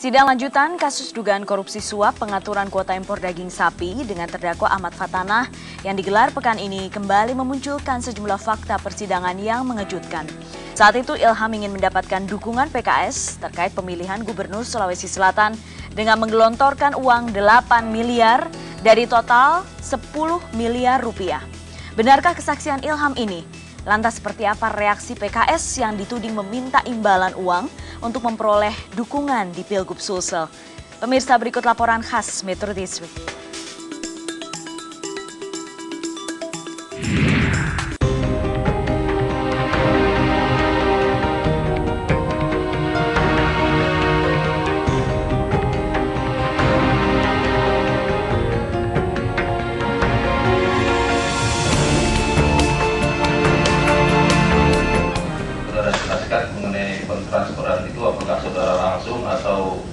Sidang lanjutan kasus dugaan korupsi suap pengaturan kuota impor daging sapi dengan terdakwa Ahmad Fatanah yang digelar pekan ini kembali memunculkan sejumlah fakta persidangan yang mengejutkan. Saat itu Ilham ingin mendapatkan dukungan PKS terkait pemilihan Gubernur Sulawesi Selatan dengan menggelontorkan uang 8 miliar dari total 10 miliar rupiah. Benarkah kesaksian Ilham ini? Lantas seperti apa reaksi PKS yang dituding meminta imbalan uang untuk memperoleh dukungan di Pilgub Sulsel? Pemirsa, berikut laporan khas Metro This Week. Mengenai transferan itu apakah saudara langsung atau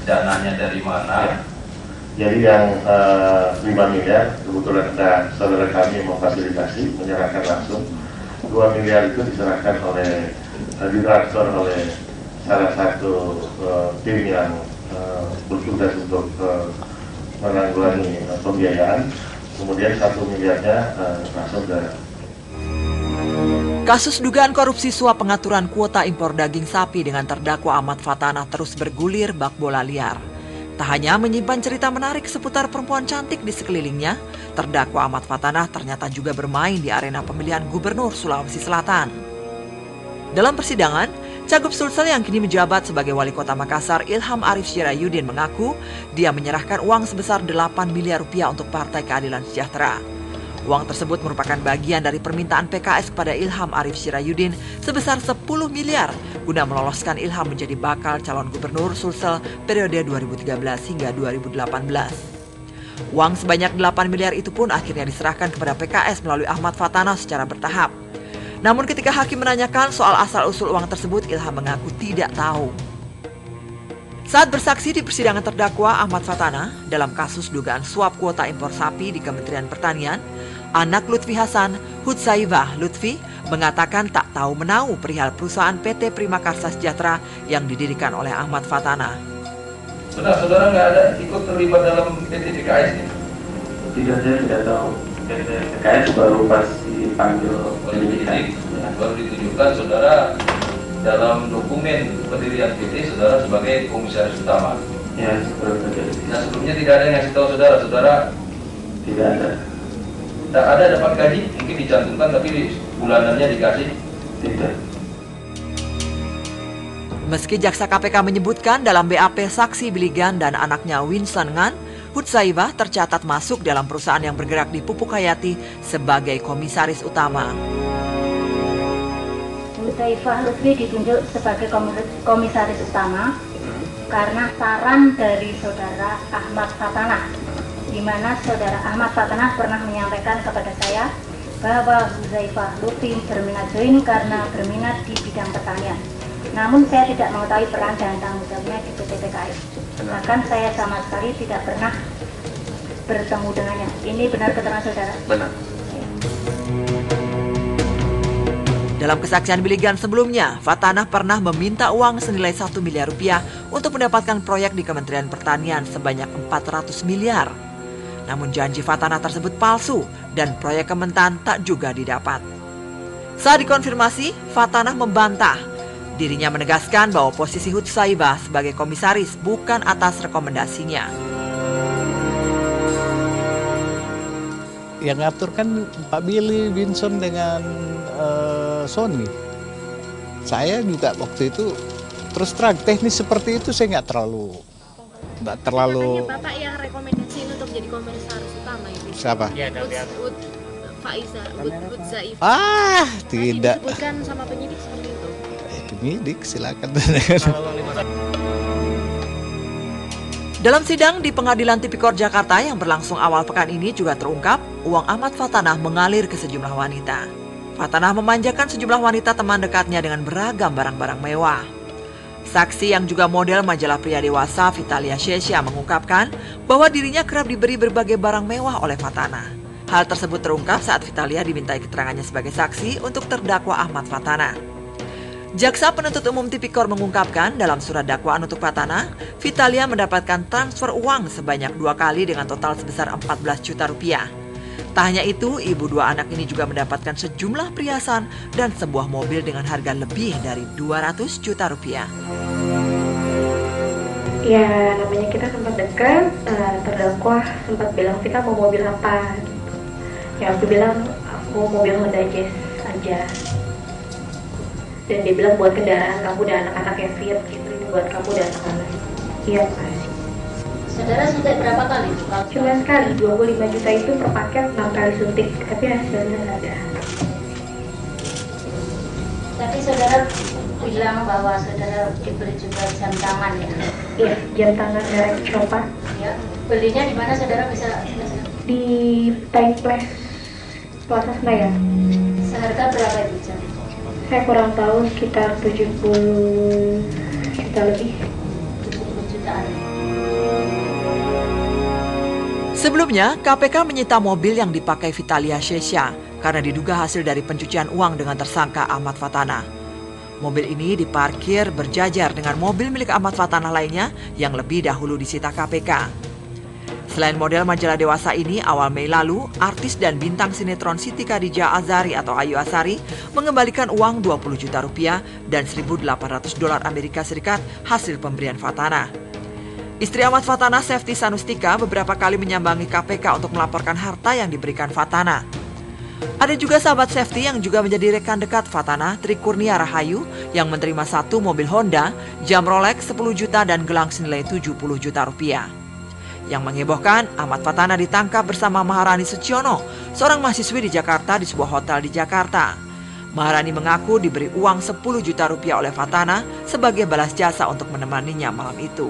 dananya dari mana? Jadi yang 5 miliar kebetulan ada saudara kami yang memfasilitasi menyerahkan langsung. 2 miliar itu diserahkan oleh ditransfer oleh salah satu tim yang bertugas untuk menanggulangi pembiayaan. Kemudian 1 miliarnya langsung ke Kasus dugaan korupsi suap pengaturan kuota impor daging sapi dengan terdakwa Ahmad Fatanah terus bergulir bak bola liar. Tak hanya menyimpan cerita menarik seputar perempuan cantik di sekelilingnya, terdakwa Ahmad Fatanah ternyata juga bermain di arena pemilihan Gubernur Sulawesi Selatan. Dalam persidangan, Cagup Sulsel yang kini menjabat sebagai Wali Kota Makassar, Ilham Arif Syirayudin mengaku dia menyerahkan uang sebesar 8 miliar rupiah untuk Partai Keadilan Sejahtera. Uang tersebut merupakan bagian dari permintaan PKS kepada Ilham Arif Syirayudin sebesar 10 miliar guna meloloskan Ilham menjadi bakal calon gubernur Sulsel periode 2013 hingga 2018. Uang sebanyak 8 miliar itu pun akhirnya diserahkan kepada PKS melalui Ahmad Fatanah secara bertahap. Namun ketika hakim menanyakan soal asal-usul uang tersebut, Ilham mengaku tidak tahu. Saat bersaksi di persidangan terdakwa Ahmad Fatanah dalam kasus dugaan suap kuota impor sapi di Kementerian Pertanian, anak Lutfi Hasan, Hutsaivah Lutfi, mengatakan tak tahu menahu perihal perusahaan PT Primakarsa Sejahtera yang didirikan oleh Ahmad Fatanah. Benar, saudara nggak ada ikut terlibat dalam PT PKS ini? Tidak, saya tidak tahu. PT PKS baru pas dipanggil penyidik. Baru ditunjukkan saudara dalam dokumen pendirian PT, saudara sebagai komisaris utama. Ya, seperti itu. Nah, sebelumnya tidak ada yang ngasih tahu saudara Tidak ada. Tak ada dapat gaji, mungkin dicantumkan tapi bulanannya dikasih. Tidak. Meski jaksa KPK menyebutkan dalam BAP saksi Biligan dan anaknya Winson Ngan, Hutsaivah tercatat masuk dalam perusahaan yang bergerak di Pupuk Hayati sebagai komisaris utama. Hutsaivah Lutfi ditunjuk sebagai komisaris utama karena saran dari saudara Ahmad Fatanah, di mana saudara Ahmad Fatanah pernah menyampaikan kepada saya bahwa Hutsaivah Lutfi berminat join karena berminat di bidang pertanian. Namun saya tidak mengetahui peran dan tanggung jawabnya di PT PKS. Bahkan saya sama sekali tidak pernah bertemu dengannya. Ini benar keterangan saudara? Benar. Dalam kesaksian Biligan sebelumnya, Fatanah pernah meminta uang senilai 1 miliar rupiah untuk mendapatkan proyek di Kementerian Pertanian sebanyak 400 miliar. Namun janji Fatanah tersebut palsu dan proyek Kementan tak juga didapat. Saat dikonfirmasi, Fatanah membantah. Dirinya menegaskan bahwa posisi Hutsaivah sebagai komisaris bukan atas rekomendasinya. Yang ngatur kan Pak Billy, Winson dengan Sony. Saya juga waktu itu terus terang teknis seperti itu saya nggak terlalu. Katanya Bapak yang rekomendasiin untuk jadi komisaris utama itu. Siapa? Hutsaivah. Tidak. Disebutkan sama penyidik seperti itu. Penyidik silakan. Dalam sidang di Pengadilan Tipikor Jakarta yang berlangsung awal pekan ini juga terungkap uang Ahmad Fatanah mengalir ke sejumlah wanita. Fatanah memanjakan sejumlah wanita teman dekatnya dengan beragam barang-barang mewah. Saksi yang juga model majalah pria dewasa Vitalia Shesha mengungkapkan bahwa dirinya kerap diberi berbagai barang mewah oleh Fatanah. Hal tersebut terungkap saat Vitalia dimintai keterangannya sebagai saksi untuk terdakwa Ahmad Fatanah. Jaksa penuntut umum Tipikor mengungkapkan dalam surat dakwaan untuk Fatana, Vitalia mendapatkan transfer uang sebanyak 2 kali dengan total sebesar 14 juta rupiah. Tak hanya itu, ibu 2 anak ini juga mendapatkan sejumlah perhiasan dan sebuah mobil dengan harga lebih dari 200 juta rupiah. Ya, namanya kita sempat dekat, terdakwa sempat bilang, kita mau mobil apa? Ya, aku bilang, aku mobil Honda Jazz aja. Dan dia bilang, buat kendaraan kamu dan anak-anak yang Fiat gitu, ini buat kamu dan anak-anak. Iya, makasih. Saudara suntik berapa kali? Cuma sekali, 25 juta itu per paket 6 kali suntik, tapi hasilnya ada. Tadi saudara bilang bahwa saudara dibeli juga jam tangan ya? Iya, jam tangan merek Choppa. Ya. Belinya di mana saudara bisa? Di Time Place Plaza Senayan. Seharga berapa itu jam? Saya kurang tahu, sekitar 70 juta lebih. 70 jutaan. Sebelumnya, KPK menyita mobil yang dipakai Vitalia Shesha karena diduga hasil dari pencucian uang dengan tersangka Ahmad Fatana. Mobil ini diparkir berjajar dengan mobil milik Ahmad Fatana lainnya yang lebih dahulu disita KPK. Selain model majalah dewasa ini, awal Mei lalu, artis dan bintang sinetron Siti Khadijah Azari atau Ayu Azari mengembalikan uang 20 juta rupiah dan 1.800 dolar Amerika Serikat hasil pemberian Fatana. Istri Ahmad Fatana, Sefti Sanustika, beberapa kali menyambangi KPK untuk melaporkan harta yang diberikan Fatana. Ada juga sahabat Sefti yang juga menjadi rekan dekat Fatana, Tri Kurnia Rahayu, yang menerima 1 mobil Honda, jam Rolex 10 juta dan gelang senilai 70 juta rupiah. Yang menghebohkan, Ahmad Fatana ditangkap bersama Maharani Suciono, seorang mahasiswi di Jakarta di sebuah hotel di Jakarta. Maharani mengaku diberi uang 10 juta rupiah oleh Fatana sebagai balas jasa untuk menemaninya malam itu.